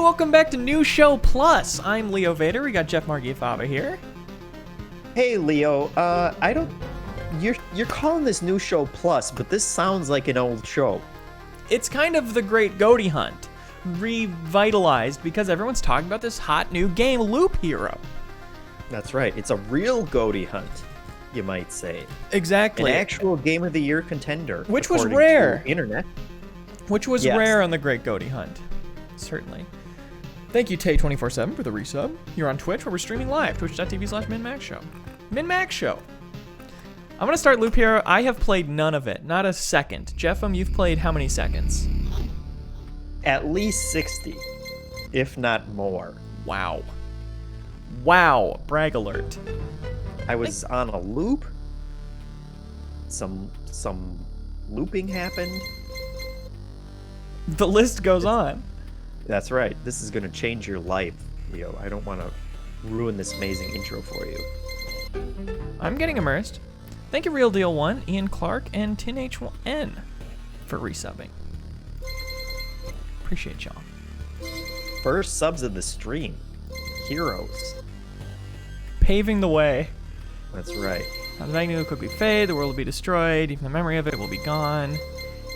welcome back to New Show Plus. I'm Leo Vader. We got Jeff Margiafava here. Hey Leo, you're calling this New Show Plus, but this sounds like an old show. It's kind of the Great GOTY Hunt, revitalized because everyone's talking about this hot new game, Loop Hero. That's right. It's a real GOTY Hunt, you might say. Exactly. An actual Game of the Year contender. Which was rare. Internet. Which was rare on the Great GOTY Hunt. Certainly. Thank you, Tay247, for the resub. You're on Twitch, where we're streaming live, twitch.tv/MinnMax Show. MinnMax Show. I'm going to start Loop Hero. I have played none of it. Not a second. Jeffem, you've played how many seconds? At least 60, if not more. Wow. Wow. Brag alert. I was on a loop. Some looping happened. The list goes on. That's right. This is going to change your life, Leo. I don't want to ruin this amazing intro for you. I'm getting immersed. Thank you, Real Deal 1, Ian Clark, and TinH1N for resubbing. Appreciate y'all. First subs of the stream. Heroes. Paving the way. That's right. The magnet will quickly fade, the world will be destroyed, even the memory of it will be gone.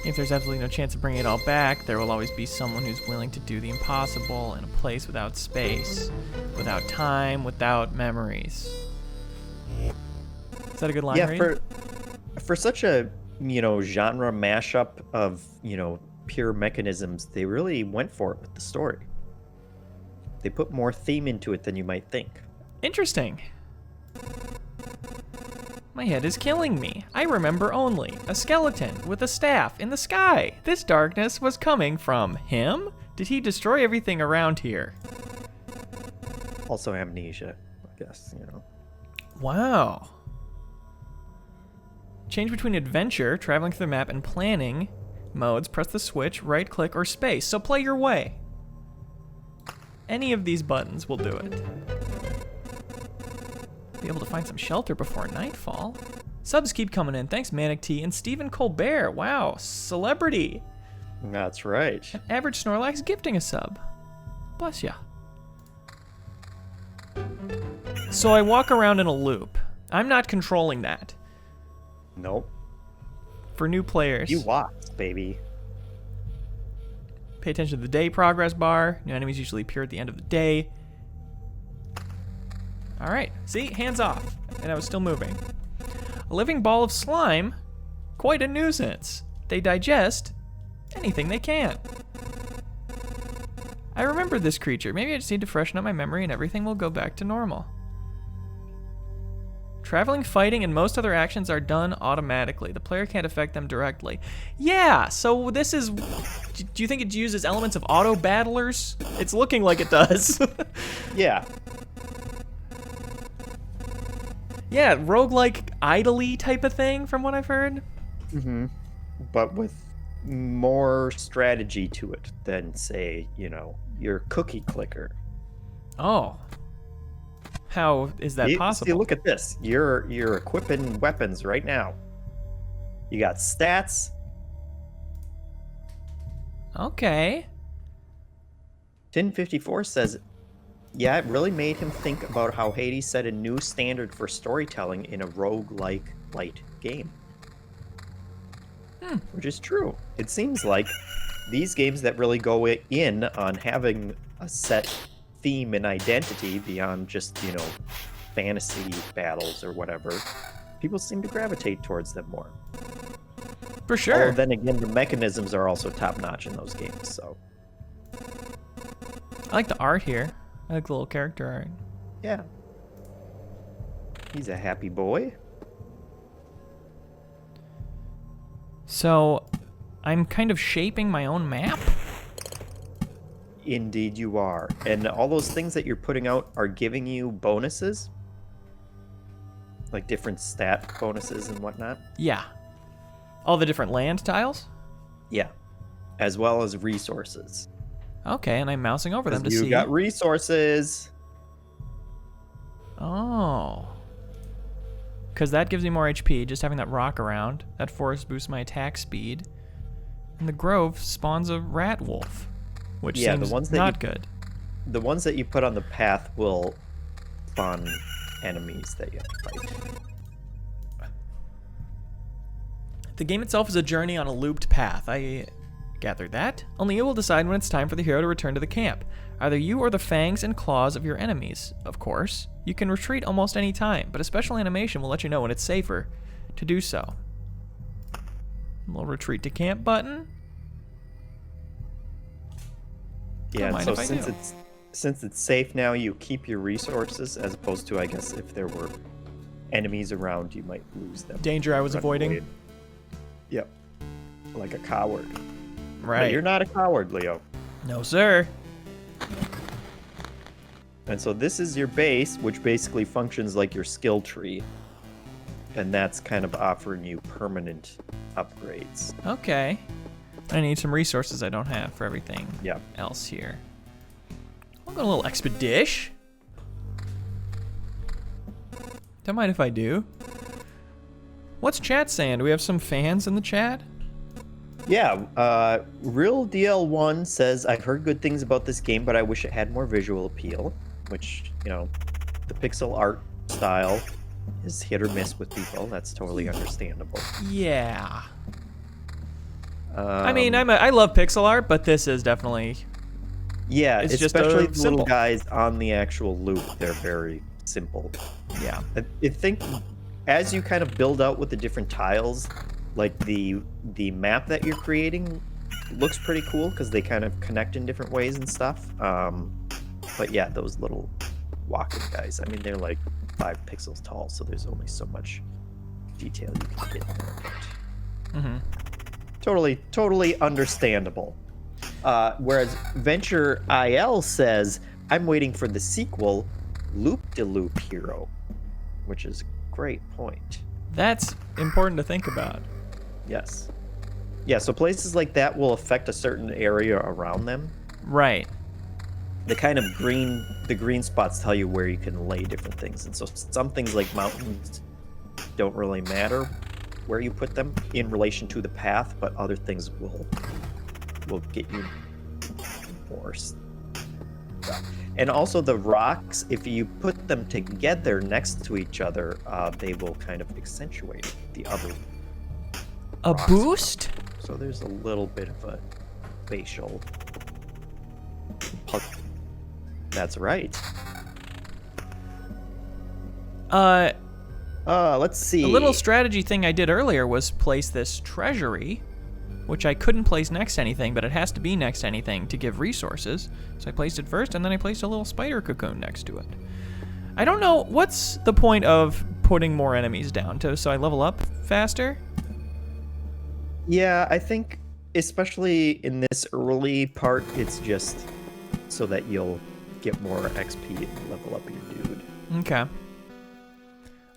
If there's absolutely no chance of bringing it all back, there will always be someone who's willing to do the impossible in a place without space, without time, without memories. Is that a good line? Yeah, for such a, genre mashup of, pure mechanisms, they really went for it with the story. They put more theme into it than you might think. Interesting. My head is killing me. I remember only a skeleton with a staff in the sky. This darkness was coming from him? Did he destroy everything around here? Also amnesia, I guess, Wow. Change between adventure, traveling through the map, and planning modes. Press the switch, right click, or space. So play your way. Any of these buttons will do it. Be able to find some shelter before nightfall. Subs keep coming in. Thanks, Manic T and Stephen Colbert. Wow, celebrity. That's right. And Average Snorlax gifting a sub. Bless ya. So I walk around in a loop. I'm not controlling that. Nope. For new players. You watch, baby. Pay attention to the day progress bar. New enemies usually appear at the end of the day. All right, see, hands off, and I was still moving. A living ball of slime, quite a nuisance. They digest anything they can. I remember this creature. Maybe I just need to freshen up my memory and everything will go back to normal. Traveling, fighting, and most other actions are done automatically. The player can't affect them directly. Yeah, so this is... Do you think it uses elements of auto battlers? It's looking like it does. Yeah. Yeah, roguelike idly type of thing from what I've heard. Mm-hmm. But with more strategy to it than, say, your cookie clicker. Oh. How is that possible? See, look at this. You're equipping weapons right now. You got stats. Okay. 1054 says, yeah, it really made him think about how Hades set a new standard for storytelling in a roguelike light game. Which is true. It seems like these games that really go in on having a set theme and identity beyond just, fantasy battles or whatever, people seem to gravitate towards them more. For sure. Although then again, the mechanisms are also top-notch in those games, so. I like the art here. I like the little character art. Yeah. He's a happy boy. So, I'm kind of shaping my own map? Indeed you are. And all those things that you're putting out are giving you bonuses? Like different stat bonuses and whatnot? Yeah. All the different land tiles? Yeah. As well as resources. Okay, and I'm mousing over them to see. You got resources. Oh. Because that gives me more HP, just having that rock around. That forest boosts my attack speed. And the grove spawns a rat wolf, which seems the ones that not good. the ones that you put on the path will spawn enemies that you have to fight. The game itself is a journey on a looped path. I gathered that. Only you will decide when it's time for the hero to return to the camp. Either you or the fangs and claws of your enemies, of course. You can retreat almost any time, but a special animation will let you know when it's safer to do so. A little retreat to camp button. Yeah, and so since it's safe now, you keep your resources, as opposed to, I guess, if there were enemies around, you might lose them. Danger I was avoiding. Away. Yep. Like a coward. Right. But you're not a coward, Leo. No, sir. And so this is your base, which basically functions like your skill tree. And that's kind of offering you permanent upgrades. Okay. I need some resources I don't have for everything else here. I'll go a little expedition. Don't mind if I do. What's chat saying? Do we have some fans in the chat? Yeah, Real DL1 says, I've heard good things about this game, but I wish it had more visual appeal. Which, you know, the pixel art style is hit or miss with people. That's totally understandable. Yeah. I mean, I love pixel art, but this is definitely... Yeah, it's especially just the little guys on the actual loop. They're very simple. Yeah. I think as you kind of build out with the different tiles, like the map that you're creating looks pretty cool because they kind of connect in different ways and stuff. But yeah, those little walking guys, I mean, they're like 5 pixels tall, so there's only so much detail you can get there. Mm-hmm. Totally understandable. Whereas Venture IL says, I'm waiting for the sequel, Loop-de-Loop Hero, which is a great point. That's important to think about. Yes. Yeah, so places like that will affect a certain area around them. Right. The kind of the green spots tell you where you can lay different things. And so some things like mountains don't really matter where you put them in relation to the path, but other things will get you more stuff. And also the rocks, if you put them together next to each other, they will kind of accentuate the other A boost? So there's a little bit of a spatial puzzle. That's right. Let's see. The little strategy thing I did earlier was place this treasury, which I couldn't place next to anything, but it has to be next to anything to give resources. So I placed it first, and then I placed a little spider cocoon next to it. I don't know, what's the point of putting more enemies down so I level up faster? Yeah, I think especially in this early part, it's just so that you'll get more XP and level up your dude. Okay.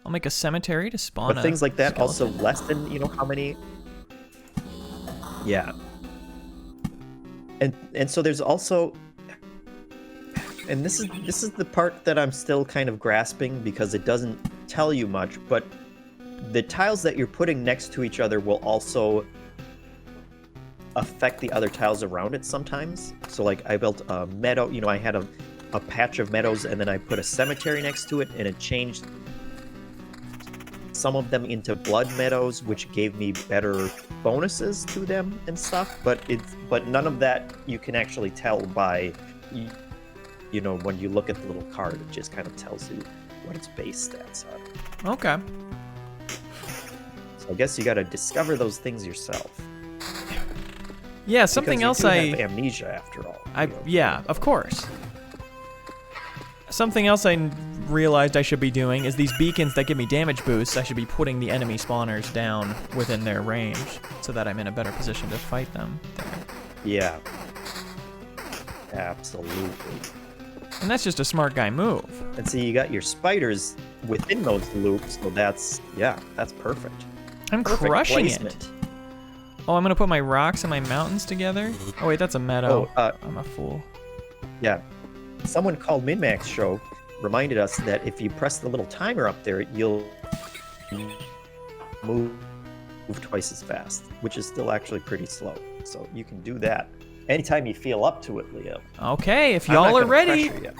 I'll make a cemetery to spawn but things like that skeleton. also lessen, you know, how many... Yeah. And so there's also... And this is the part that I'm still kind of grasping because it doesn't tell you much, but the tiles that you're putting next to each other will also affect the other tiles around it sometimes. So like I built a meadow, you know, I had a patch of meadows and then I put a cemetery next to it and it changed some of them into blood meadows, which gave me better bonuses to them and stuff, but none of that you can actually tell by, you know, when you look at the little card. It just kind of tells you what its base stats are. Okay. So I guess you got to discover those things yourself. Yeah, something else have amnesia after all. Yeah, of course. Something else I realized I should be doing is these beacons that give me damage boosts, I should be putting the enemy spawners down within their range so that I'm in a better position to fight them there. Yeah. Absolutely. And that's just a smart guy move. And so you got your spiders within those loops, so that's perfect. I'm Perfect crushing placement. it. Oh, I'm gonna put my rocks and my mountains together? Oh wait, that's a meadow. I'm a fool. Yeah. Someone called MinnMax Show reminded us that if you press the little timer up there, you'll move twice as fast, which is still actually pretty slow. So you can do that Anytime you feel up to it, Leo. Okay, if I'm not y'all are gonna ready. pressure ya.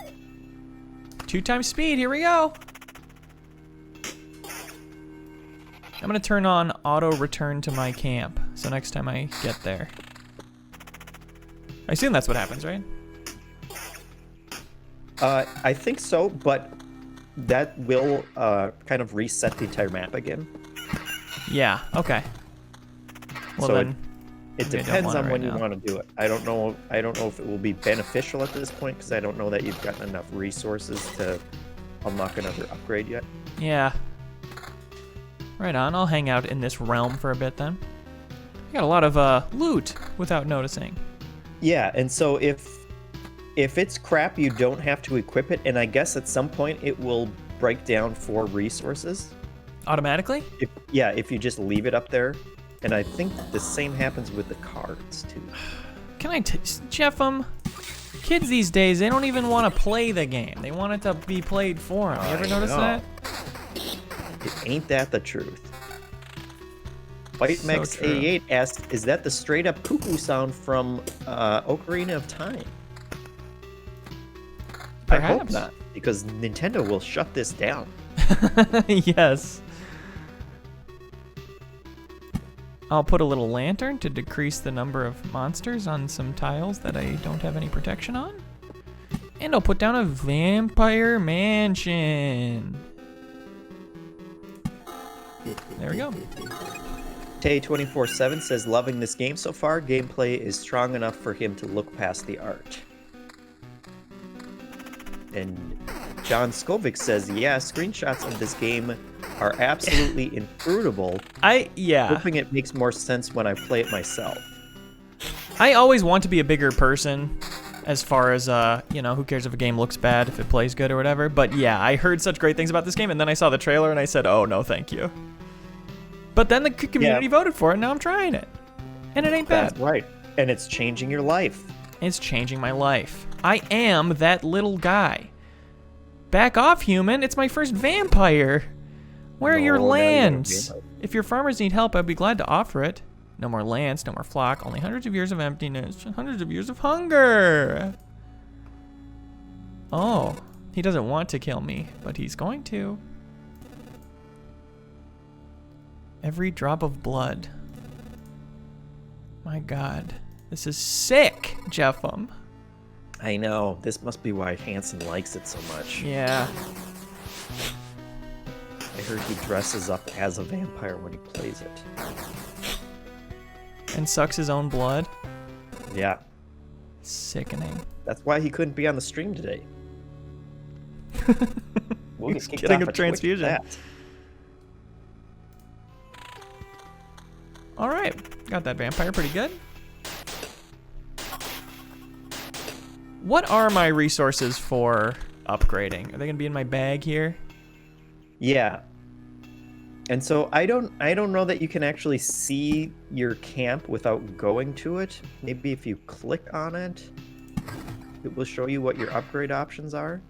2 times speed, here we go. I'm gonna turn on auto return to my camp, so next time I get there. I assume that's what happens, right? I think so, but that will kind of reset the entire map again. Yeah, okay. Well So then, it maybe I don't depends want it on right when now. you want to do it. I don't know if it will be beneficial at this point because I don't know that you've gotten enough resources to unlock another upgrade yet. Yeah. Right on, I'll hang out in this realm for a bit then. I got a lot of loot without noticing. Yeah, and so if it's crap, you don't have to equip it, and I guess at some point it will break down for resources. Automatically? If you just leave it up there. And I think the same happens with the cards, too. Can I Jeff, kids these days, they don't even want to play the game. They want it to be played for them. You ever notice that? Ain't that the truth? WhiteMax88 asked, is that the straight-up cuckoo sound from Ocarina of Time? Perhaps. I hope not, because Nintendo will shut this down. Yes. I'll put a little lantern to decrease the number of monsters on some tiles that I don't have any protection on. And I'll put down a vampire mansion. There we go. Tay247 says, loving this game so far. Gameplay is strong enough for him to look past the art. And John Skovic says, yeah, screenshots of this game are absolutely inscrutable. Hoping it makes more sense when I play it myself. I always want to be a bigger person as far as, who cares if a game looks bad, if it plays good or whatever. But yeah, I heard such great things about this game, and then I saw the trailer and I said, oh, no, thank you. But then the community voted for it, and now I'm trying it. And it ain't bad. That's right. And it's changing your life. It's changing my life. I am that little guy. Back off, human. It's my first vampire. Where are your lands? If your farmers need help, I'd be glad to offer it. No more lands, no more flock, only hundreds of years of emptiness, hundreds of years of hunger. Oh, he doesn't want to kill me, but he's going to. Every drop of blood. My God, this is sick, Jeffum. I know. This must be why Hanson likes it so much. Yeah. I heard he dresses up as a vampire when he plays it. And sucks his own blood? Yeah. Sickening. That's why he couldn't be on the stream today. We'll He's getting a transfusion. Alright, got that vampire pretty good. What are my resources for upgrading? Are they gonna be in my bag here? Yeah. And so I don't know that you can actually see your camp without going to it. Maybe if you click on it, it will show you what your upgrade options are.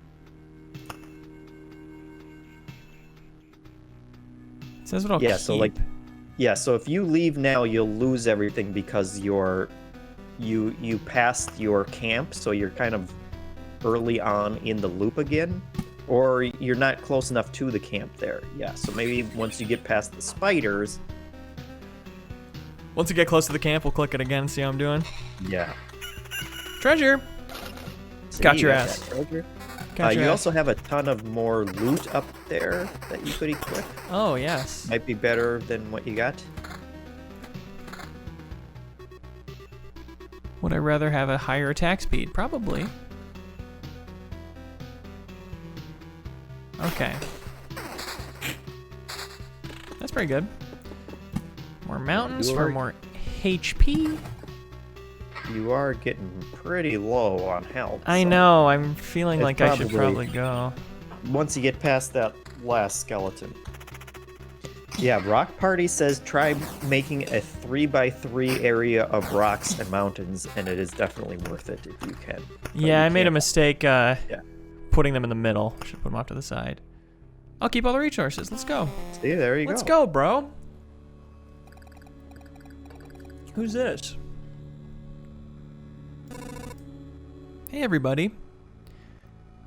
It says what I'll keep. So if you leave now, you'll lose everything because you passed your camp, so you're kind of early on in the loop again. Or you're not close enough to the camp there. Yeah, so maybe once you get past the spiders. Once you get close to the camp, we'll click it again and see how I'm doing. Yeah. Treasure! See, got your ass. Treasure. You also have a ton of more loot up there that you could equip. Oh, yes. Might be better than what you got. Would I rather have a higher attack speed? Probably. Okay. That's pretty good. More mountains for more HP. You are getting pretty low on health. I know. I'm feeling like I should probably go. Once you get past that last skeleton. Yeah, Rock Party says try making a 3x3 area of rocks and mountains, and it is definitely worth it if you can. Yeah, I made a mistake putting them in the middle. Should put them off to the side. I'll keep all the resources. Let's go. See, there you go. Let's go, bro. Who's this? Hey, everybody.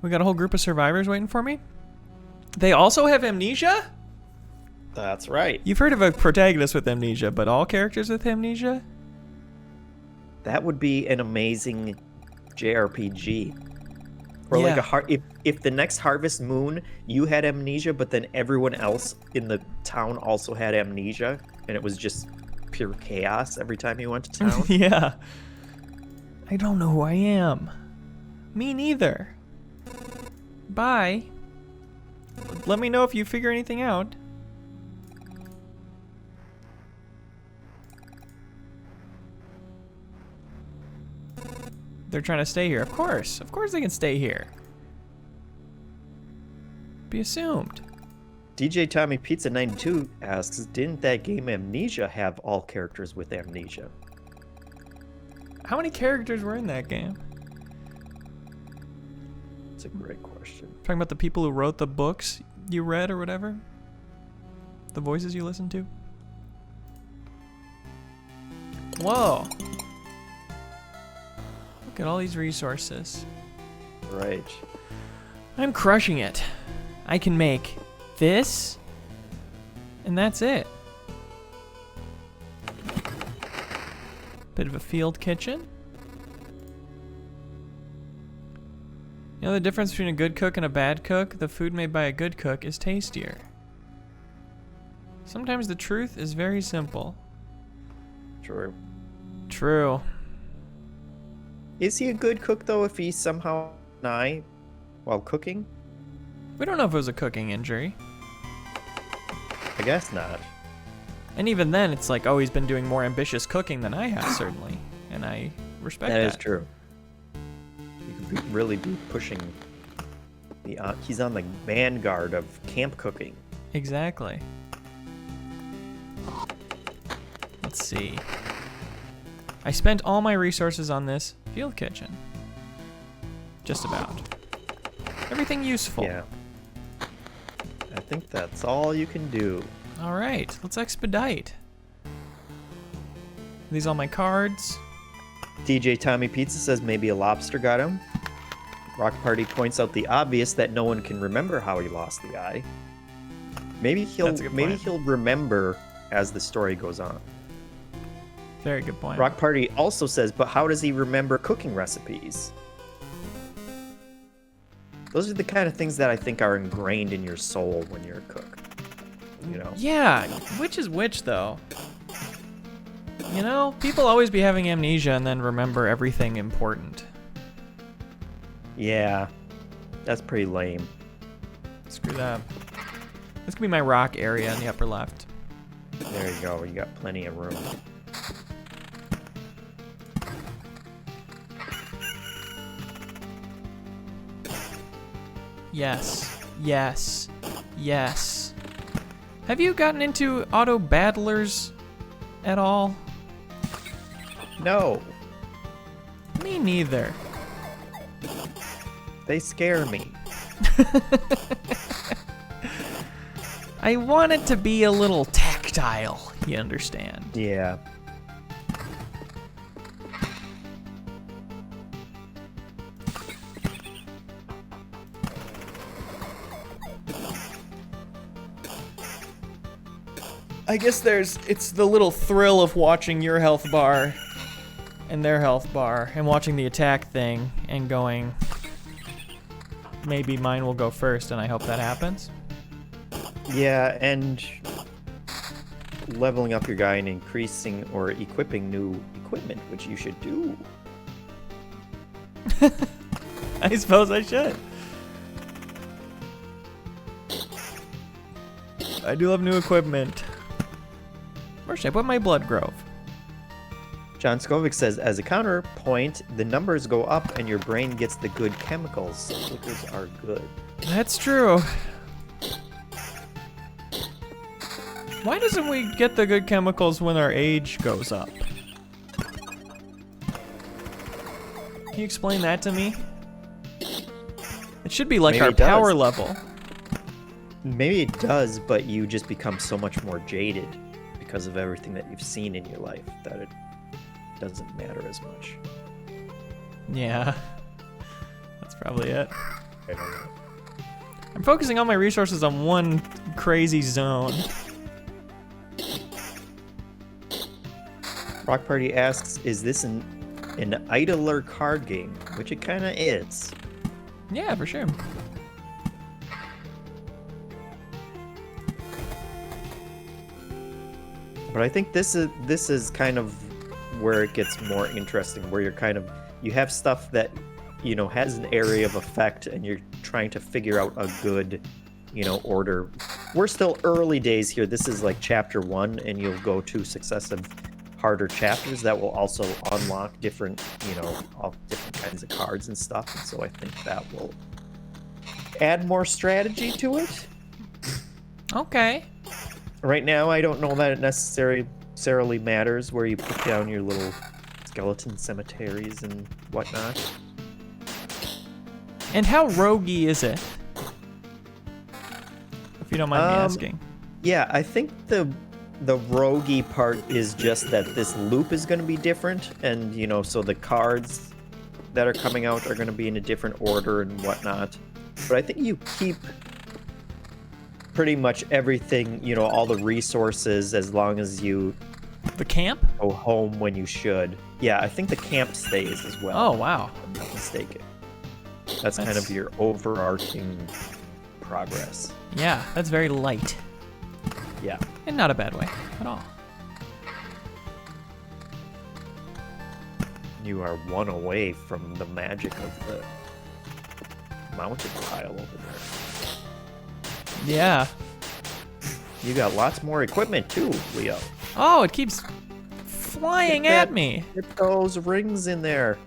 We got a whole group of survivors waiting for me. They also have amnesia? That's right. You've heard of a protagonist with amnesia, but all characters with amnesia? That would be an amazing JRPG. Or Yeah. like if the next Harvest Moon you had amnesia, but then everyone else in the town also had amnesia, and it was just pure chaos every time you went to town. Yeah. I don't know who I am. Me neither. Bye. Let me know if you figure anything out. They're trying to stay here. Of course they can stay here. Be assumed. DJ Tommy Pizza 92 asks, didn't that game Amnesia have all characters with amnesia? How many characters were in that game? It's a great question. Talking about the people who wrote the books you read or whatever? The voices you listened to? Whoa. Look at all these resources. Right. I'm crushing it. I can make this, and that's it. Bit of a field kitchen. You know the difference between a good cook and a bad cook? The food made by a good cook is tastier. Sometimes the truth is very simple. True. True. Is he a good cook, though, if he's somehow nigh while cooking? We don't know if it was a cooking injury. I guess not. And even then, it's like, oh, he's been doing more ambitious cooking than I have, certainly. And I respect that. That is true. You could really be pushing the... he's on the vanguard of camp cooking. Exactly. Let's see. I spent all my resources on this field kitchen. Just about. Everything useful. Yeah. I think that's all you can do. All right, let's expedite. Are these all my cards? DJ Tommy Pizza says maybe a lobster got him. Rock Party points out the obvious that no one can remember how he lost the eye. Maybe he'll remember as the story goes on. Very good point. Rock Party also says, but how does he remember cooking recipes? Those are the kind of things that I think are ingrained in your soul when you're a cook. You know? Yeah, which is which, though? You know, people always be having amnesia and then remember everything important. Yeah, that's pretty lame. Screw that. This could be my rock area in the upper left. There you go, you got plenty of room. Yes, yes, yes. Have you gotten into auto battlers at all? No, Me neither. they scare me. I want it to be a little tactile, you understand? Yeah. I guess it's the little thrill of watching your health bar and their health bar and watching the attack thing and going, maybe mine will go first, and I hope that happens. Yeah, and leveling up your guy and increasing or equipping new equipment, which you should do. I suppose I should. I do love new equipment. Where should I put my blood grove? John Skovic says, as a counterpoint, the numbers go up and your brain gets the good chemicals. So clickers are good. That's true. Why doesn't we get the good chemicals when our age goes up? Can you explain that to me? It should be like Maybe our it does. power level. Maybe it does, but you just become so much more jaded because of everything that you've seen in your life that it doesn't matter as much. Yeah. probably it. I don't know. I'm focusing all my resources on one crazy zone. Rock Party asks, is this an idler card game? Which it kind of is. Yeah, for sure. But I think this is kind of where it gets more interesting, where you have stuff that, you know, has an area of effect, and you're trying to figure out a good, you know, order. We're still early days here. This is like chapter 1, and you'll go to successive harder chapters that will also unlock different, you know, all different kinds of cards and stuff. And so I think that will add more strategy to it. Okay. Right now, I don't know that it necessarily matters where you put down your little skeleton cemeteries and whatnot. And how roguey is it? If you don't mind me asking. Yeah, I think the roguey part is just that this loop is going to be different, and, you know, so the cards that are coming out are going to be in a different order and whatnot. But I think you keep pretty much everything, you know, all the resources, as long as you The camp? go home when you should. Yeah, I think the camp stays as well. Oh, wow. If I'm not mistaken. That's kind of your overarching progress. Yeah, that's very light. Yeah. In not a bad way at all. You are one away from the magic of the mountain tile over there. Yeah. You got lots more equipment too, Leo. Oh, it keeps flying at me. Get those rings in there.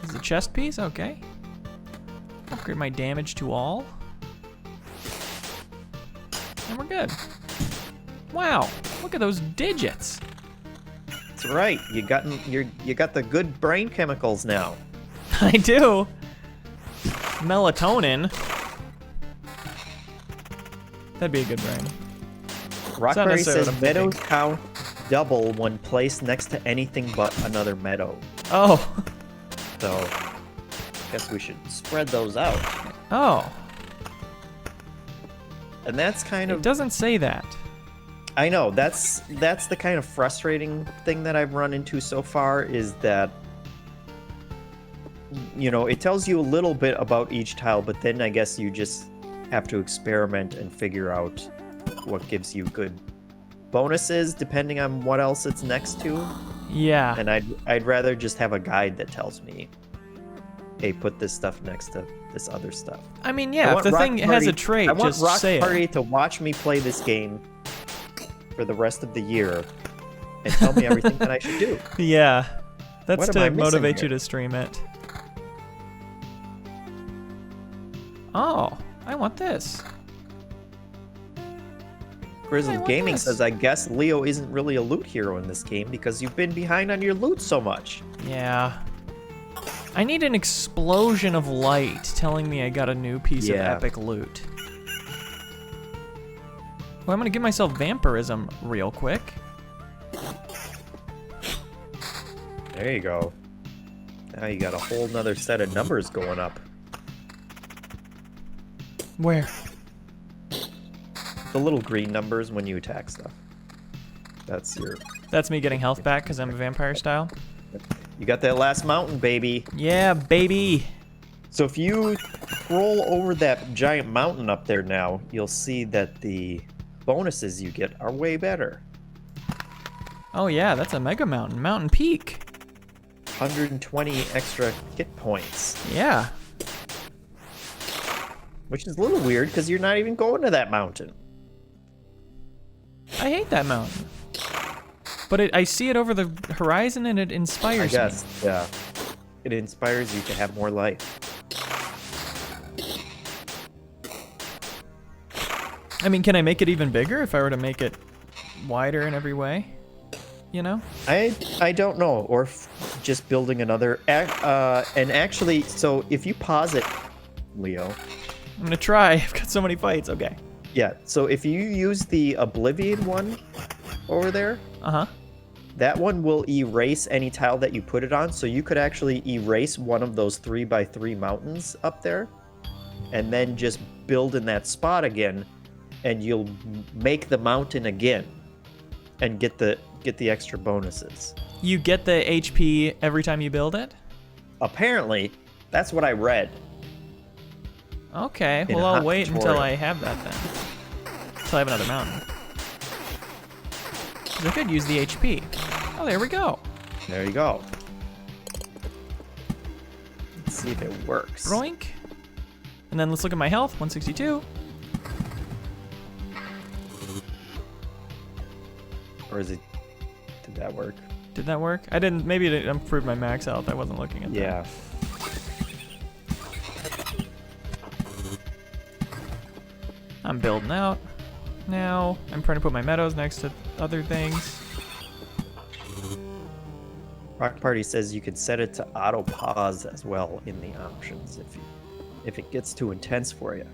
Is it a chest piece? Okay. Upgrade my damage to all. And we're good. Wow, look at those digits. That's right. You got the good brain chemicals now. I do. Melatonin. That'd be a good brain. Rockberry necessarily says what I'm meadows thinking. count double when placed next to anything but another meadow. Oh. So, I guess we should spread those out. Oh. And that's kind It of... doesn't say that. I know, that's the kind of frustrating thing that I've run into so far, is that, you know, it tells you a little bit about each tile, but then I guess you just have to experiment and figure out what gives you good bonuses depending on what else it's next to. Yeah. And I'd rather just have a guide that tells me, hey, put this stuff next to this other stuff. I mean, yeah, if the thing has a trait, I want just Rock say Party it. to watch me play this game for the rest of the year and tell me everything that I should do. Yeah. That's What am I to missing motivate here? you to stream it. Oh, I want this. Grizzly want Gaming this. says, I guess Leo isn't really a loot hero in this game because you've been behind on your loot so much. Yeah. I need an explosion of light telling me I got a new piece of Yeah. epic loot. Well, I'm gonna give myself vampirism real quick. There you go. Now you got a whole nother set of numbers going up. Where? The little green numbers when you attack stuff. That's your... That's me getting health back because I'm a vampire style. You got that last mountain, baby. Yeah, baby. So if you scroll over that giant mountain up there now, you'll see that the bonuses you get are way better. Oh yeah, that's a mega mountain. Mountain Peak. 120 extra hit points, Yeah. which is a little weird because you're not even going to that mountain. I hate that mountain. But I see it over the horizon and it inspires I guess, me. yeah. It inspires you to have more life. I mean, can I make it even bigger if I were to make it wider in every way? You know? I don't know, or just building another. And actually, so if you pause it, Leo. I'm gonna try. I've got so many fights. Okay. Yeah, so if you use the Oblivion one over there, Uh-huh. that one will erase any tile that you put it on. So you could actually erase one of those 3x3 mountains up there and then just build in that spot again, and you'll make the mountain again and get the extra bonuses. You get the HP every time you build it? Apparently, that's what I read. Okay, well, I'll wait until I have that then. Until I have another mountain. 'Cause I could use the HP. Oh, there we go. There you go. Let's see if it works. Roink. And then let's look at my health, 162. Or is it... Did that work? Did that work? I didn't, maybe it improved my max health. I wasn't looking at that. Yeah. I'm building out now. I'm trying to put my meadows next to other things. Rock Party says you could set it to auto pause as well in the options if it gets too intense for you.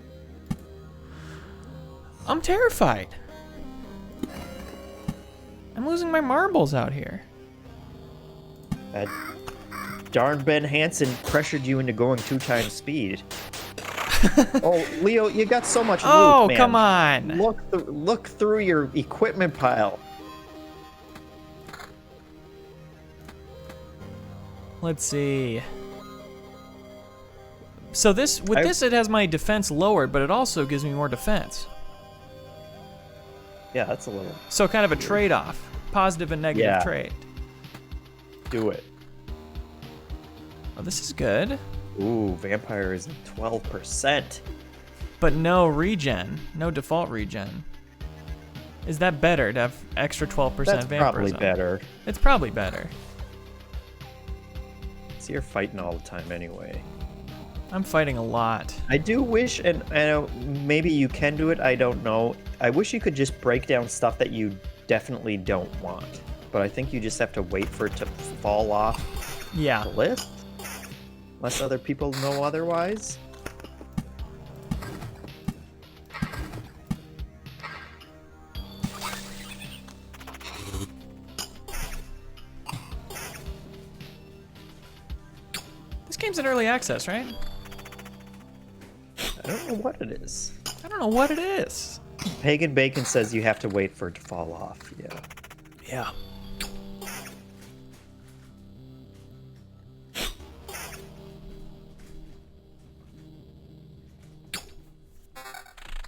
I'm terrified. I'm losing my marbles out here. That darn Ben Hansen pressured you into going 2 times speed. Oh, Leo, you got so much loot, Oh, man. come on. Look through your equipment pile. Let's see. So this, this, it has my defense lowered, but it also gives me more defense. Yeah, that's a little... So kind of a trade-off. Positive and negative Yeah. trade. Do it. Oh, this is good. Ooh, vampire is at 12%. But no regen. No default regen. Is that better to have extra 12% That's vampirism? probably better. It's probably better. So you're fighting all the time anyway. I'm fighting a lot. I do wish, and maybe you can do it, I don't know. I wish you could just break down stuff that you definitely don't want. But I think you just have to wait for it to fall off Yeah. the list. Unless other people know otherwise. This game's in early access, right? I don't know what it is. I don't know what it is. Pagan Bacon says you have to wait for it to fall off. Yeah. Yeah.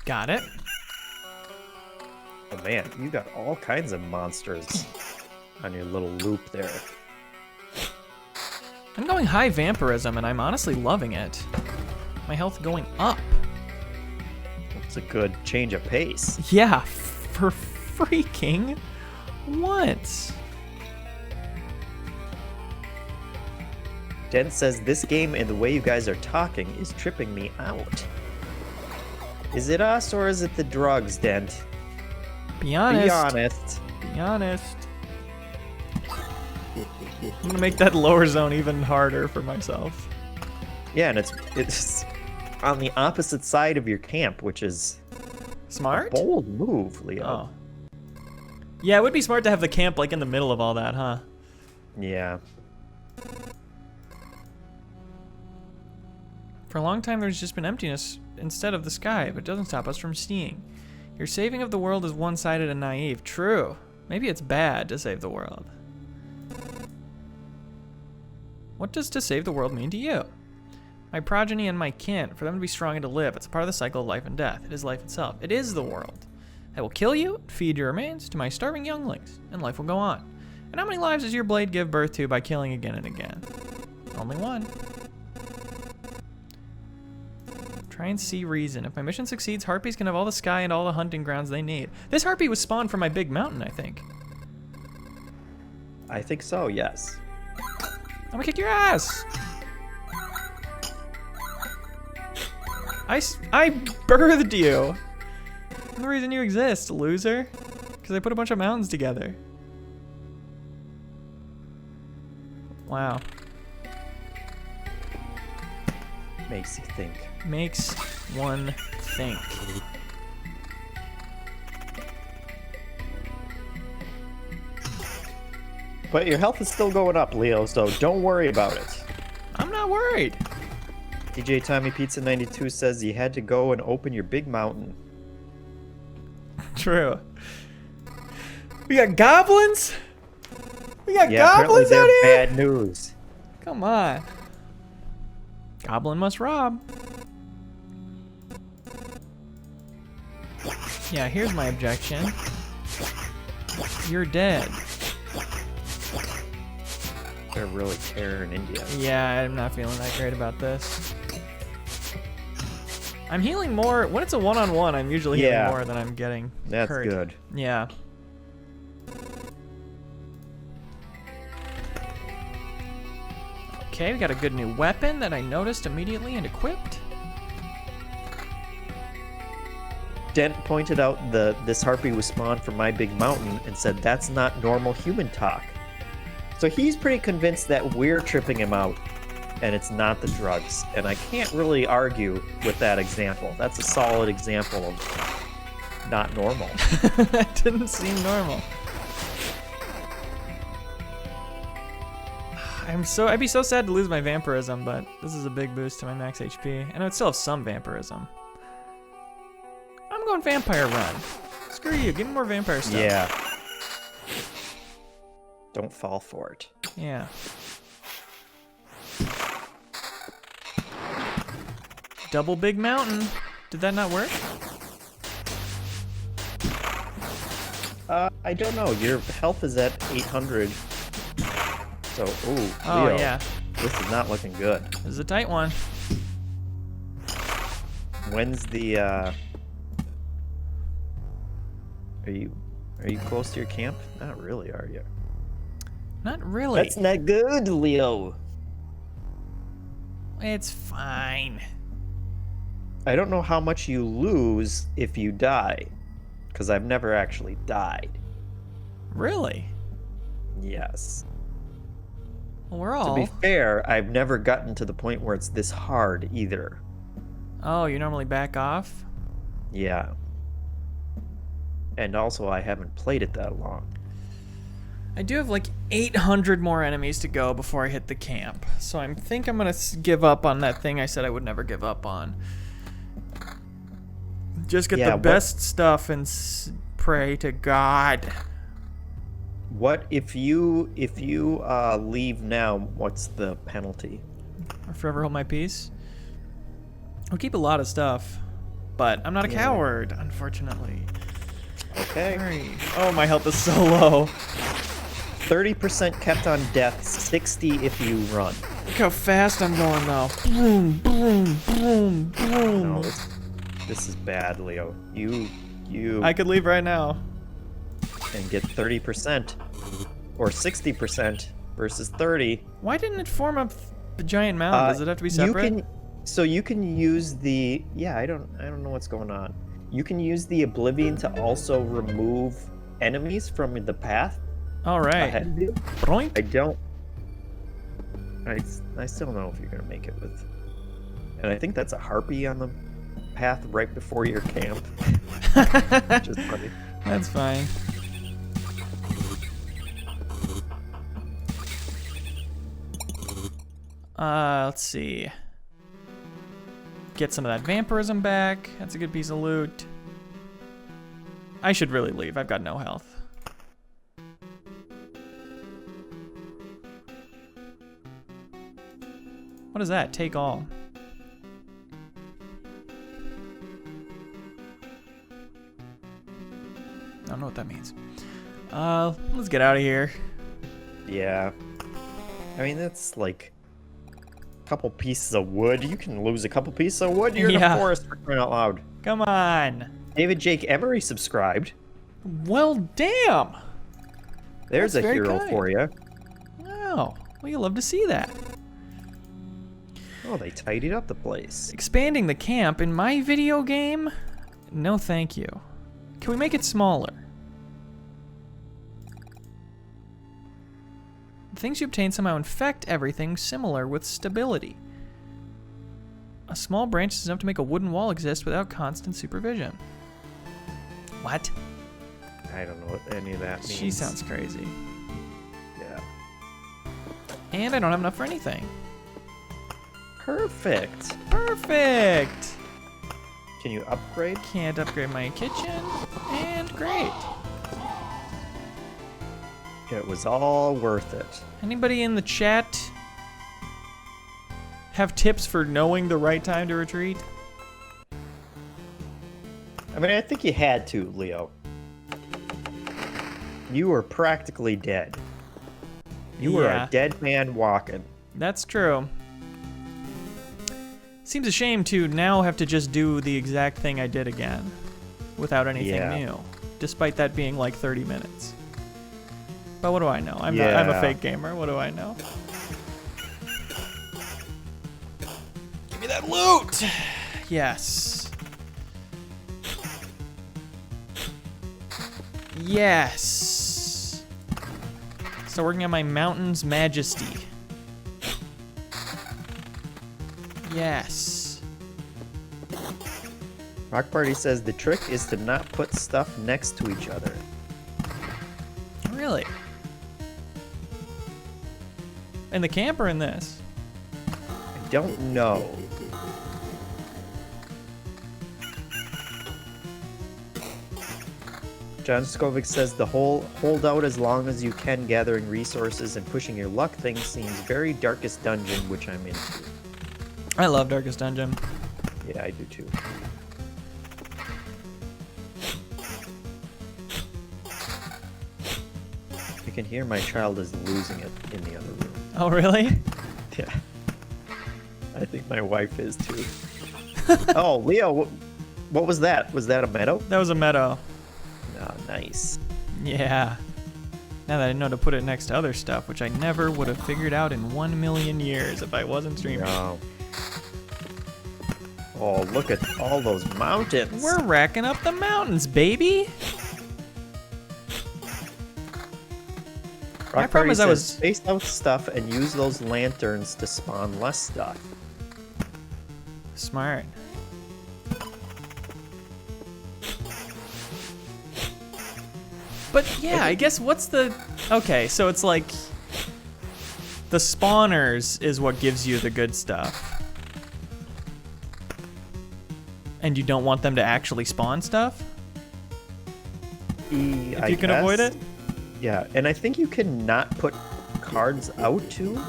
Got it. Oh man, you got all kinds of monsters on your little loop there. I'm going high vampirism, and I'm honestly loving it. My health going up. It's a good change of pace. Yeah, for freaking once. Den says this game and the way you guys are talking is tripping me out. Is it us or is it the drugs, Dent? Be honest. Be honest. Be honest. I'm gonna make that lower zone even harder for myself. Yeah, and it's on the opposite side of your camp, which is Smart? a bold move, Leo. Oh. Yeah, it would be smart to have the camp like in the middle of all that, huh? Yeah. For a long time, there's just been emptiness instead of the sky, but it doesn't stop us from seeing. Your saving of the world is one-sided and naive. True. Maybe it's bad to save the world. What does to save the world mean to you? My progeny and my kin, for them to be strong and to live. It's a part of the cycle of life and death. It is life itself. It is the world. I will kill you, feed your remains to my starving younglings, and life will go on. And how many lives does your blade give birth to by killing again and again? Only one. Try and see reason. If my mission succeeds, harpies can have all the sky and all the hunting grounds they need. This harpy was spawned from my big mountain, I think. I think so, yes. I'm gonna kick your ass! I birthed you! I'm the reason you exist, loser. Because I put a bunch of mountains together. Wow. Makes you think. Makes one think. But your health is still going up, Leo, so don't worry about it. I'm not worried. DJ Tommy Pizza 92 says you had to go and open your big mountain. True. We got goblins? We got Yeah, apparently goblins out they're here? bad news. Come on. Goblin must rob. Yeah, here's my objection. You're dead. They're really tearing India. Yeah, I'm not feeling that great about this. I'm healing more. When it's a one-on-one, I'm usually healing more than I'm getting That's hurt. good. Yeah. Okay, we got a good new weapon that I noticed immediately and equipped. Dent pointed out this harpy was spawned from my big mountain and said that's not normal human talk. So he's pretty convinced that we're tripping him out and it's not the drugs. And I can't really argue with that example. That's a solid example of not normal. That didn't seem normal. I'd be so sad to lose my vampirism, but this is a big boost to my max HP. And I would still have some vampirism. I'm going vampire run. Screw you, give me more vampire stuff. Yeah. Don't fall for it. Yeah. Double big mountain. Did that not work? I don't know. Your health is at 800. So, ooh, Leo, Oh, yeah. this is not looking good. This is a tight one. When's the, Are you close to your camp? Not really, are you? Not really. That's not good, Leo. It's fine. I don't know how much you lose if you die, because I've never actually died. Really? Yes. Well, we're all... To be fair, I've never gotten to the point where it's this hard either. Oh, you normally back off? Yeah. And also, I haven't played it that long. I do have like 800 more enemies to go before I hit the camp. So I think I'm going to give up on that thing I said I would never give up on. Just get the best stuff and pray to God. What if you leave now? What's the penalty? Or forever hold my peace. I'll keep a lot of stuff, but I'm not a coward, unfortunately. Okay. Sorry. Oh, my health is so low. 30% kept on death, 60 if you run. Look how fast I'm going though. Boom, boom, boom, boom. No, this is bad, Leo. You. I could leave right now. And get 30% or 60% versus 30. Why didn't it form up the giant mound? Does it have to be separate? You can use the I don't know what's going on. You can use the Oblivion to also remove enemies from the path. All right. I still don't know if you're gonna make it with. And I think that's a harpy on the path right before your camp. Which is funny. That's fine. Let's see. Get some of that vampirism back. That's a good piece of loot. I should really leave. I've got no health. What is that? Take all. I don't know what that means. Let's get out of here. Yeah. I mean, that's like a couple pieces of wood. You can lose a couple pieces of wood. You're in a forest for crying out loud. Come on. David Jake Emery subscribed. Well, damn. There's a hero for you. Wow. Well, you love to see that. Oh, they tidied up the place. Expanding the camp in my video game? No, thank you. Can we make it smaller? The things you obtain somehow infect everything similar with stability. A small branch is enough to make a wooden wall exist without constant supervision. What? I don't know what any of that means. She sounds crazy. Yeah. And I don't have enough for anything. Perfect. Perfect. Can you upgrade? Can't upgrade my kitchen. And great. It was all worth it. Anybody in the chat have tips for knowing the right time to retreat? I mean, I think you had to, Leo. You were practically dead. You were a dead man walking. That's true. Seems a shame to now have to just do the exact thing I did again without anything new, despite that being like 30 minutes. But what do I know? I'm a fake gamer. What do I know? Give me that loot! Yes. Yes. So working on my Mountain's Majesty. Yes. Rock Party says the trick is to not put stuff next to each other. Really? In the camp or in this? I don't know. John Skovic says the whole hold out as long as you can, gathering resources and pushing your luck thing seems very Darkest Dungeon, which I'm into. I love Darkest Dungeon. Yeah, I do too. I can hear my child is losing it in the other room. Oh, really? Yeah. I think my wife is too. Oh, Leo, what was that? Was that a meadow? That was a meadow. Oh, nice. Yeah. Now that I know to put it next to other stuff, which I never would have figured out in 1,000,000 years if I wasn't streaming. No. Oh, look at all those mountains. We're racking up the mountains, baby. My problem is I was space out stuff and use those lanterns to spawn less stuff. Smart. But yeah, I guess what's the... Okay, so it's like... The spawners is what gives you the good stuff. And you don't want them to actually spawn stuff? If you can avoid it? Yeah, and I think you can not put cards out too.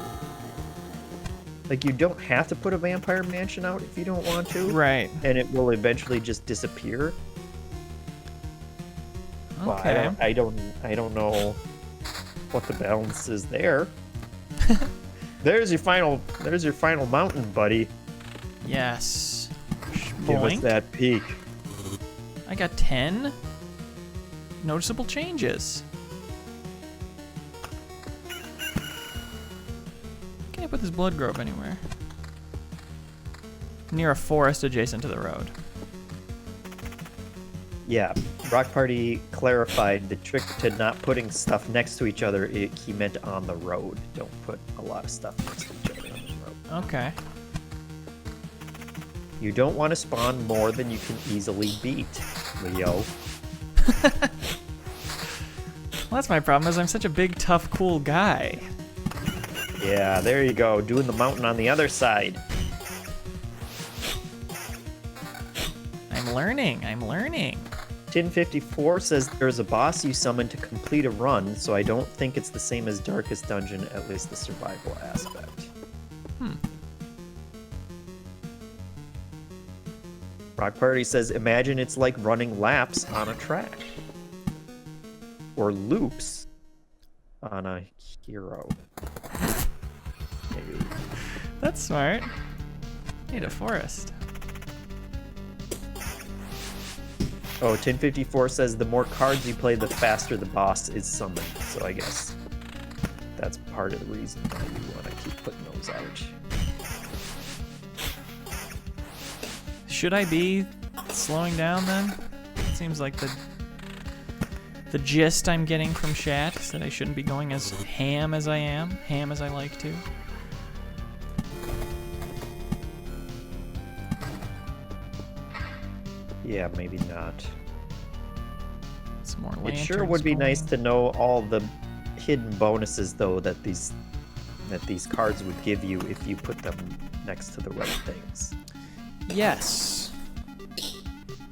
Like, you don't have to put a Vampire Mansion out if you don't want to. Right. And it will eventually just disappear. Okay. Well, I don't know what the balance is there. There's your final mountain, buddy. Yes. Give us that peak. I got 10 noticeable changes. Can I put this blood grove anywhere? Near a forest adjacent to the road. Yeah, Rock Party clarified the trick to not putting stuff next to each other. He meant on the road. Don't put a lot of stuff next to each other on the road. Okay. You don't want to spawn more than you can easily beat, Leo. Well, that's my problem, is I'm such a big, tough, cool guy. Yeah, there you go. Doing the mountain on the other side. I'm learning. 1054 says there's a boss you summon to complete a run, so I don't think it's the same as Darkest Dungeon, at least the survival aspect. Rock Party says, imagine it's like running laps on a track. Or loops on a hero. Maybe. That's smart. Need a forest. Oh, 1054 says the more cards you play, the faster the boss is summoned. So I guess that's part of the reason why you want to keep putting those out. Should I be slowing down then? It seems like the gist I'm getting from chat is that I shouldn't be going as ham as I am, ham as I like to. Yeah, maybe not. Some more It sure would be nice to know all the hidden bonuses, though, that these that these cards would give you if you put them next to the right things. Yes.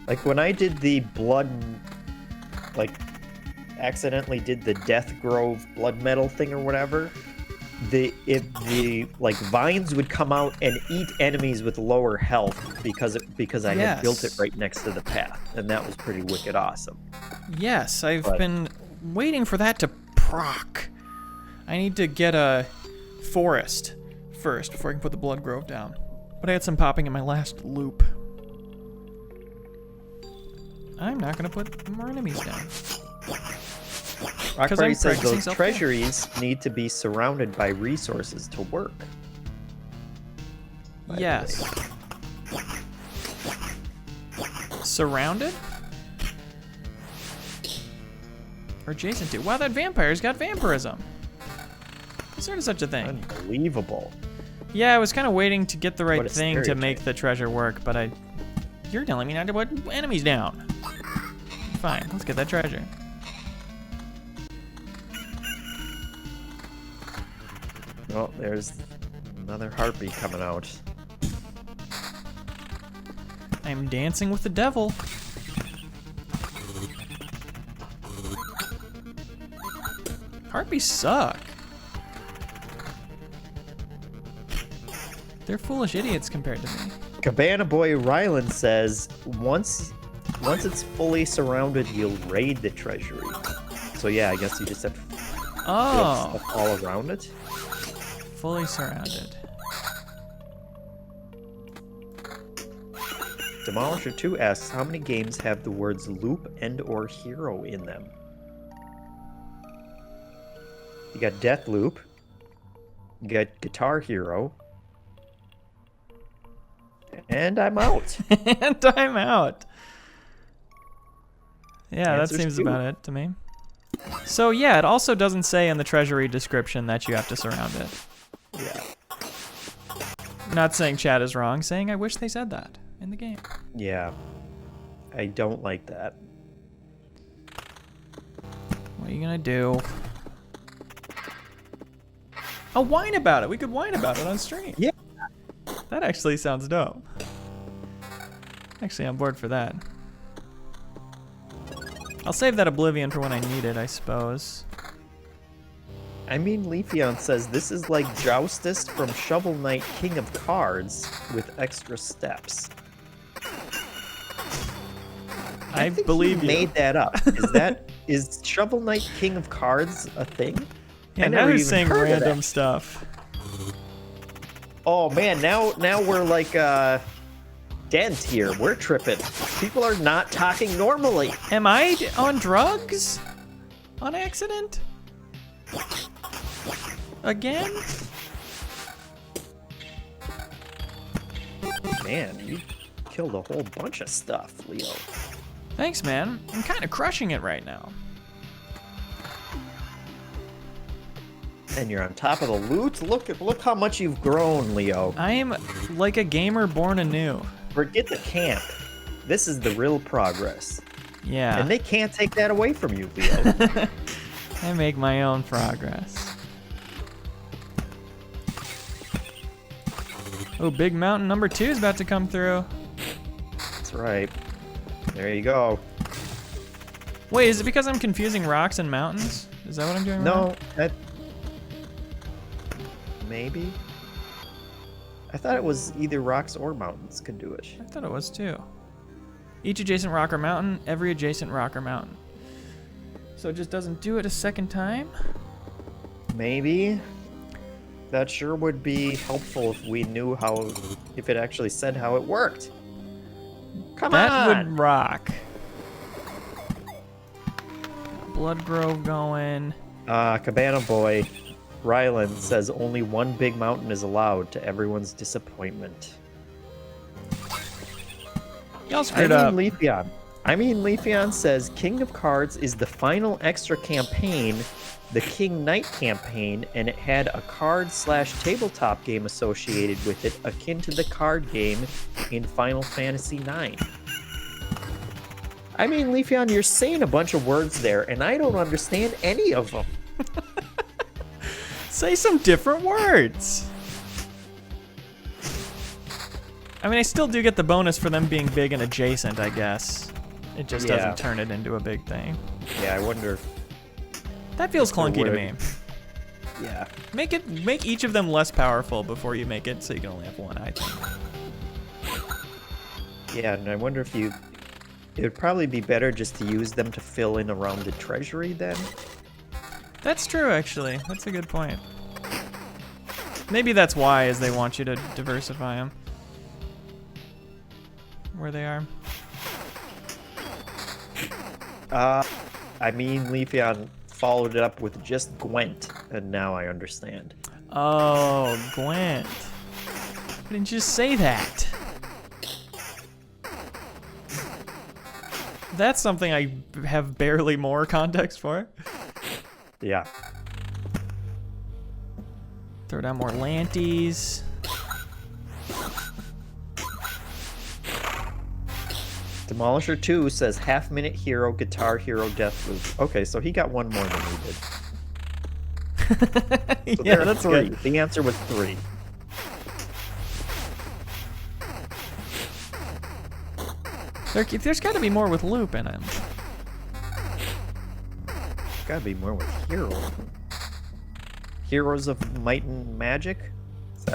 Like when I did the blood, like accidentally did the Death Grove blood metal thing or whatever, the vines would come out and eat enemies with lower health because I had built it right next to the path, and that was pretty wicked awesome. Yes, I've been waiting for that to proc. I need to get a forest first before I can put the blood grove down. But I had some popping in my last loop. I'm not gonna put more enemies down. Rock Party says those treasuries need to be surrounded by resources to work. Yes. Surrounded? Or adjacent to? Wow, that vampire's got vampirism. Is there such a thing? Unbelievable. Yeah, I was kind of waiting to get the right thing to make the treasure work, but you're telling me not to put enemies down. Fine, let's get that treasure. Well, there's another harpy coming out. I'm dancing with the devil. Harpies suck. They're foolish idiots compared to me. Cabana Boy Ryland says, once it's fully surrounded, you'll raid the treasury. So yeah, I guess you just have to build stuff all around it. Fully surrounded. Demolisher 2 asks, how many games have the words loop and or hero in them? You got Death Loop. You got Guitar Hero. And I'm out. And I'm out. Yeah, that seems 2. about it to me. So yeah, it also doesn't say in the treasury description that you have to surround it. Yeah. Not saying chat is wrong, saying I wish they said that in the game. Yeah. I don't like that. What are you gonna do? Oh, whine about it. We could whine about it on stream. Yeah. That actually sounds dope. Actually, I'm bored for that. I'll save that Oblivion for when I need it, I suppose. I mean, Leafeon says this is like Joustist from Shovel Knight King of Cards with extra steps. I believe you. Made that up. Is Shovel Knight King of Cards a thing? Yeah, now he's saying random stuff. Oh man, now we're like Dent here. We're tripping. People are not talking normally. Am I on drugs? On accident? Again? Man, you killed a whole bunch of stuff, Leo. Thanks, man. I'm kind of crushing it right now. And you're on top of the loot. Look how much you've grown, Leo. I'm like a gamer born anew. Forget the camp. This is the real progress. Yeah. And they can't take that away from you, Leo. I make my own progress. Oh, big mountain number 2 is about to come through. That's right. There you go. Wait, is it because I'm confusing rocks and mountains? Is that what I'm doing wrong? No, that... Maybe? I thought it was either rocks or mountains could do it. I thought it was too. Each adjacent rock or mountain, every adjacent rock or mountain. So it just doesn't do it a second time? Maybe. That sure would be helpful if we knew how, if it actually said how it worked. Come on! That would rock. Blood Grove going. Cabana Boy Ryland says only one big mountain is allowed, to everyone's disappointment. Y'all screwed up. Leafeon says King of Cards is the final extra campaign, the King Knight campaign, and it had a card/tabletop game associated with it, akin to the card game in Final Fantasy IX. I mean, Leafeon, you're saying a bunch of words there, and I don't understand any of them. Say some different words. I mean, I still do get the bonus for them being big and adjacent, I guess. It just doesn't turn it into a big thing. Yeah, I wonder. That feels clunky to me. Yeah. Make each of them less powerful before you make it so you can only have one, I think. Yeah, and I wonder if it would probably be better just to use them to fill in around the treasury then. That's true, actually. That's a good point. Maybe that's why, is they want you to diversify them. Where they are. I mean, Leafeon followed it up with just Gwent, and now I understand. Oh, Gwent. Why didn't you just say that? That's something I have barely more context for. Yeah. Throw down more Lanties. Demolisher 2 says half-minute hero, guitar hero, death loop. Okay, so he got one more than we did. So Yeah, that's three. good. The answer was 3. There's got to be more with loop in him. Gotta be more with hero. Heroes of Might and Magic? Is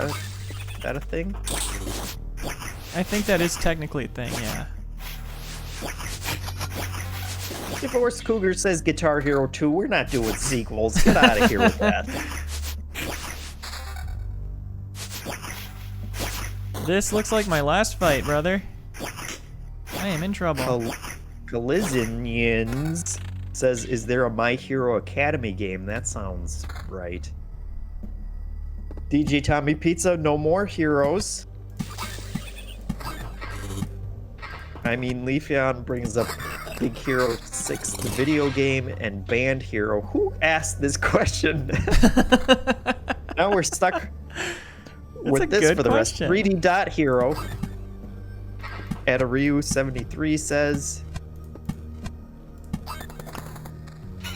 that a thing? I think that is technically a thing, yeah. Divorce Cougar says Guitar Hero 2. We're not doing sequels. Get out of here with that. This looks like my last fight, brother. I am in trouble. Collisions says, is there a My Hero Academy game? That sounds right. DJ Tommy Pizza, no more heroes. I mean, Leafeon brings up Big Hero 6, the video game, and Band Hero. Who asked this question? Now we're stuck with this for the rest. 3D Dot Hero. Adaryu73 says.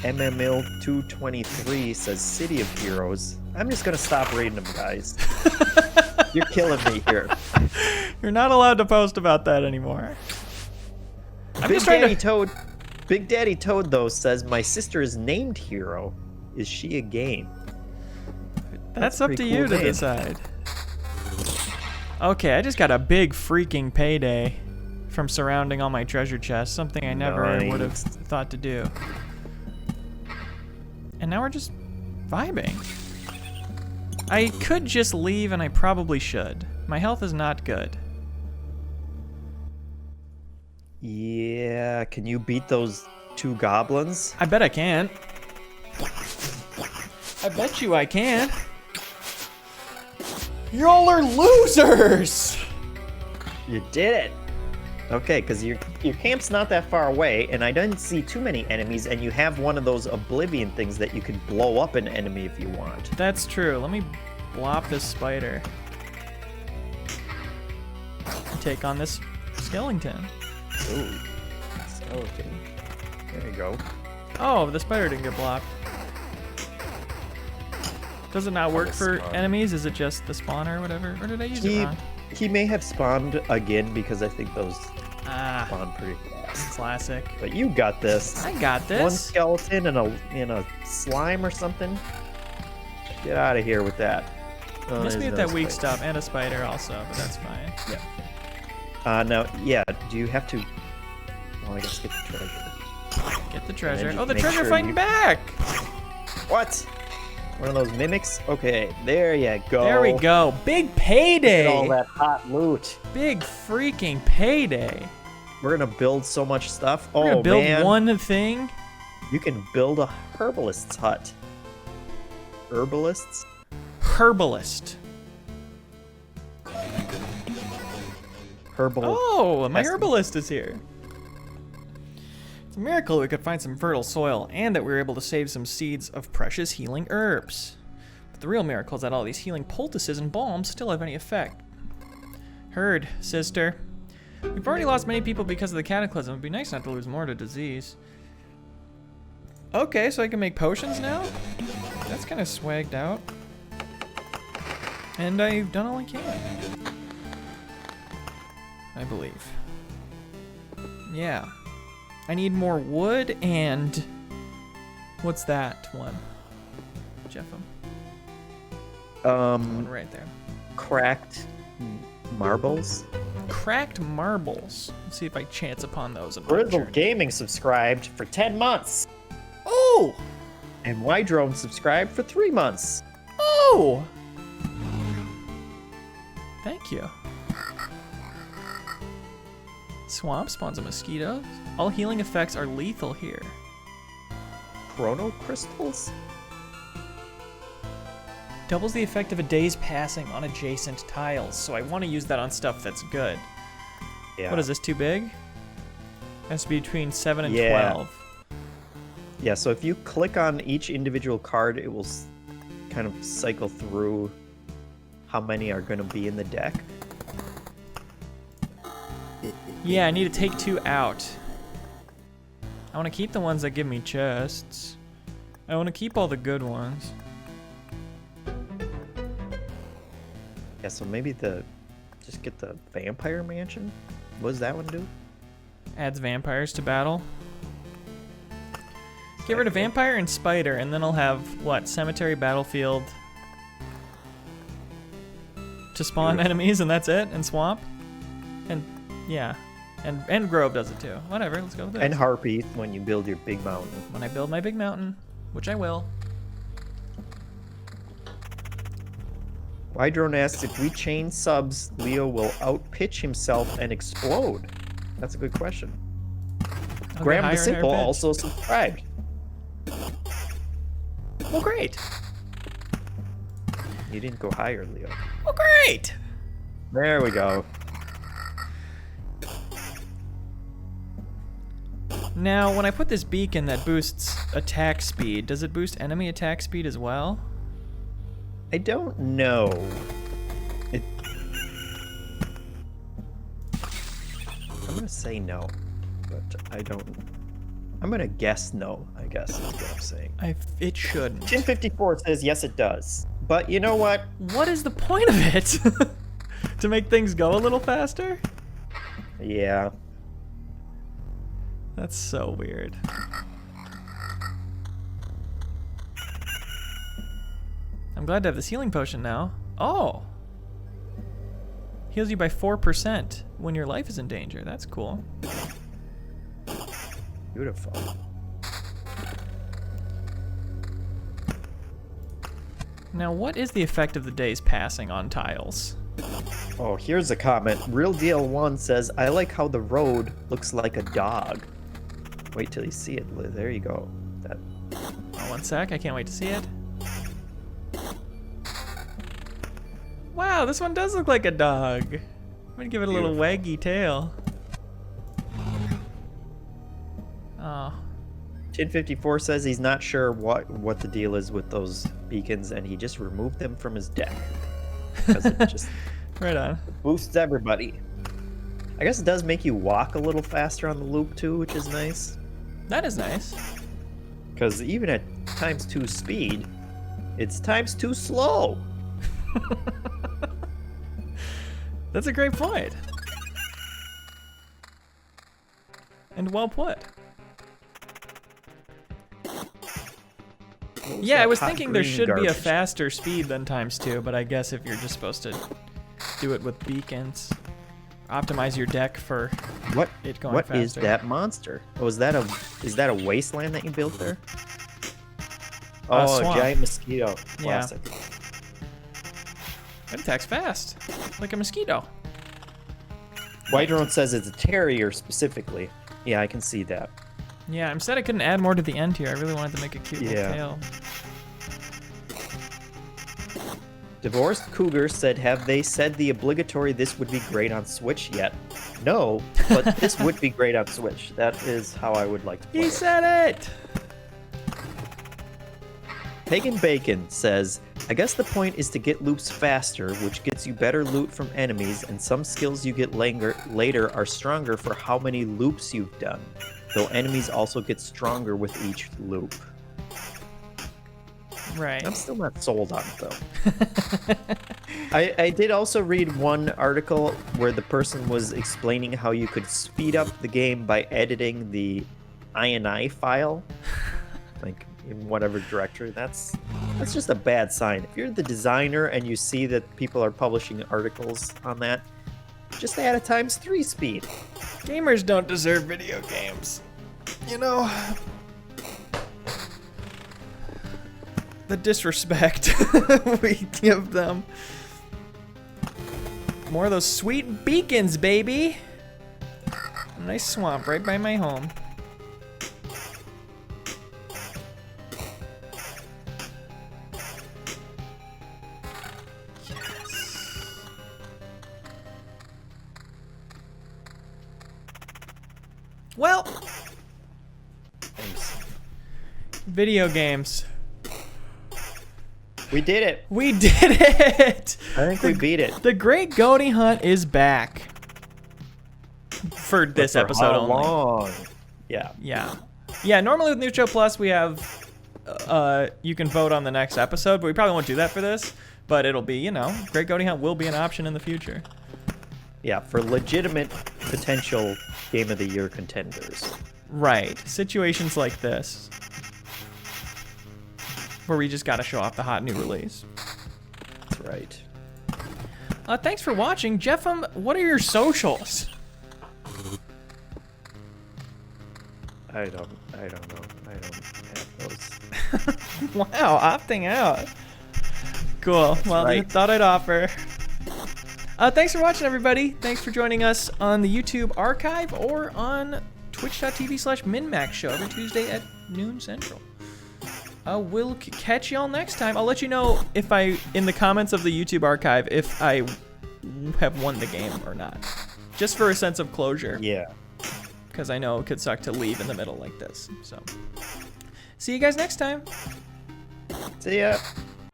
MML 223 says City of Heroes. I'm just gonna stop reading them, guys. You're killing me here. You're not allowed to post about that anymore. Big Daddy Toad, though, says, my sister is named Hero. Is she a game? That's up to you to decide. Okay, I just got a big freaking payday from surrounding all my treasure chests, something I never would have thought to do. And now we're just vibing. I could just leave, and I probably should. My health is not good. Yeah, can you beat those 2 goblins? I bet I can. I bet you I can. Y'all are losers! You did it! Okay, because your camp's not that far away, and I didn't see too many enemies, and you have one of those Oblivion things that you could blow up an enemy if you want. That's true. Let me blop this spider. Take on this skeleton. Ooh, skeleton. There you go. Oh, the spider didn't get blocked. Does it not work for enemies? Is it just the spawner or whatever? Or did I use it wrong? He may have spawned again because I think those spawn pretty fast. Classic. But you got this. I got this. One skeleton and a slime or something. Get out of here with that. Oh, Miss me with that weak spider. stuff and a spider also, but that's fine. Yeah. Now, yeah. Do you have to? Well, I guess get the treasure. Get the treasure. just Oh, the make treasure sure fighting back! What? One of those mimics? Okay, there you go. There we go. Big payday! Look at all that hot loot. Big freaking payday. We're gonna build so much stuff. We're gonna build one thing. You can build a herbalist's hut. Herbalists? Herbalist. Herbal. Oh, my herbalist is here. It's a miracle we could find some fertile soil and that we were able to save some seeds of precious healing herbs. But the real miracle is that all these healing poultices and balms still have any effect. Heard, sister. We've already lost many people because of the cataclysm. It'd be nice not to lose more to disease. Okay, so I can make potions now? That's kind of swagged out. And I've done all I can. I believe. Yeah. I need more wood and... What's that one? Jeffem. One right there. Cracked marbles. Cracked marbles. Let's see if I chance upon those. Grizzle Gaming subscribed for 10 months. Oh! And Y-Drone subscribed for 3 months. Oh! Thank you. Swamp spawns a mosquito. All healing effects are lethal here. Chrono crystals? Doubles the effect of a day's passing on adjacent tiles, so I want to use that on stuff that's good. Yeah. What is this, too big? Has to be between 7 and 12. Yeah, so if you click on each individual card, it will kind of cycle through how many are going to be in the deck. Yeah, I need to take 2 out. I want to keep the ones that give me chests. I want to keep all the good ones. Yeah, so maybe just get the Vampire Mansion. What does that one do? Adds vampires to battle. Get rid of Vampire and Spider, and then I'll have, what, Cemetery, Battlefield to spawn enemies, and that's it? And Swamp? And, yeah. And Grove does it too. Whatever, let's go with this. And Harpy when you build your big mountain. When I build my big mountain, which I will. Y-Drone asks, if we chain subs, Leo will outpitch himself and explode. That's a good question. Graham the Simple also subscribed. Well, great. You didn't go higher, Leo. Well, great. There we go. Now, when I put this beacon that boosts attack speed, does it boost enemy attack speed as well? I don't know. I'm gonna say no, but I don't. I'm gonna guess no, I guess is what I'm saying. It shouldn't. Chin54 says yes, it does. But you know what? What is the point of it? To make things go a little faster? Yeah. That's so weird. I'm glad to have this healing potion now. Oh! Heals you by 4% when your life is in danger. That's cool. Beautiful. Now, what is the effect of the days passing on tiles? Oh, here's a comment. Real Deal 1 says, I like how the road looks like a dog. Wait till you see it. There you go. That. Oh, 1 sec. I can't wait to see it. Wow, this one does look like a dog. I'm gonna give it a little waggy tail. Oh. Chin54 says he's not sure what the deal is with those beacons, and he just removed them from his deck. Because it just right on. Boosts everybody. I guess it does make you walk a little faster on the loop too, which is nice. That is nice. Because even at ×2 speed, it's ×2 slow. That's a great point. And well put. Yeah, I was thinking there should be a faster speed than ×2, but I guess if you're just supposed to do it with beacons, optimize your deck for it going faster. What is that monster? Oh, is that a wasteland that you built there? Oh, a giant mosquito. Classic. Yeah. It attacks fast, like a mosquito. Y-Drone says it's a terrier specifically. Yeah, I can see that. Yeah, I'm sad I couldn't add more to the end here. I really wanted to make a cute little tail. Divorced Cougar said, have they said the obligatory this would be great on Switch yet? No, but this would be great on Switch. That is how I would like to play He said it! Pagan Bacon says, I guess the point is to get loops faster, which gets you better loot from enemies, and some skills you get later are stronger for how many loops you've done, though enemies also get stronger with each loop. Right. I'm still not sold on it, though. I did also read one article where the person was explaining how you could speed up the game by editing the INI file, like in whatever directory. That's just a bad sign. If you're the designer and you see that people are publishing articles on that, just add a ×3 speed. Gamers don't deserve video games. You know, the disrespect we give them. More of those sweet beacons, baby. A nice swamp right by my home. Yes. Well, video games. We did it. We did it. I think we beat it. The Great Goaty Hunt is back. For this For episode how only. long? Yeah. Yeah, normally with New Show Plus we have you can vote on the next episode, but we probably won't do that for this. But it'll be, you know, Great Goaty Hunt will be an option in the future. Yeah, for legitimate potential Game of the Year contenders. Right. Situations like this. Where we just gotta show off the hot new release. That's right. Thanks for watching. Jeffem, what are your socials? I don't know. I don't have those. Wow, opting out. Cool. Well, I right. thought I'd offer. Thanks for watching, everybody. Thanks for joining us on the YouTube archive or on twitch.tv/MinnMax show every Tuesday at noon Central. We'll catch y'all next time. I'll let you know if in the comments of the YouTube archive, if I have won the game or not. Just for a sense of closure. Yeah. Because I know it could suck to leave in the middle like this. So, see you guys next time. See ya.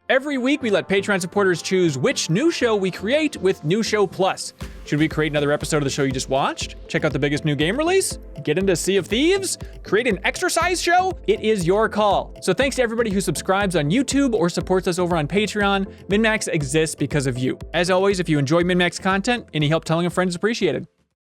Every week, we let Patreon supporters choose which new show we create with New Show Plus. Should we create another episode of the show you just watched? Check out the biggest new game release? Get into Sea of Thieves? Create an exercise show? It is your call. So thanks to everybody who subscribes on YouTube or supports us over on Patreon. MinnMax exists because of you. As always, if you enjoy MinnMax content, any help telling a friend is appreciated.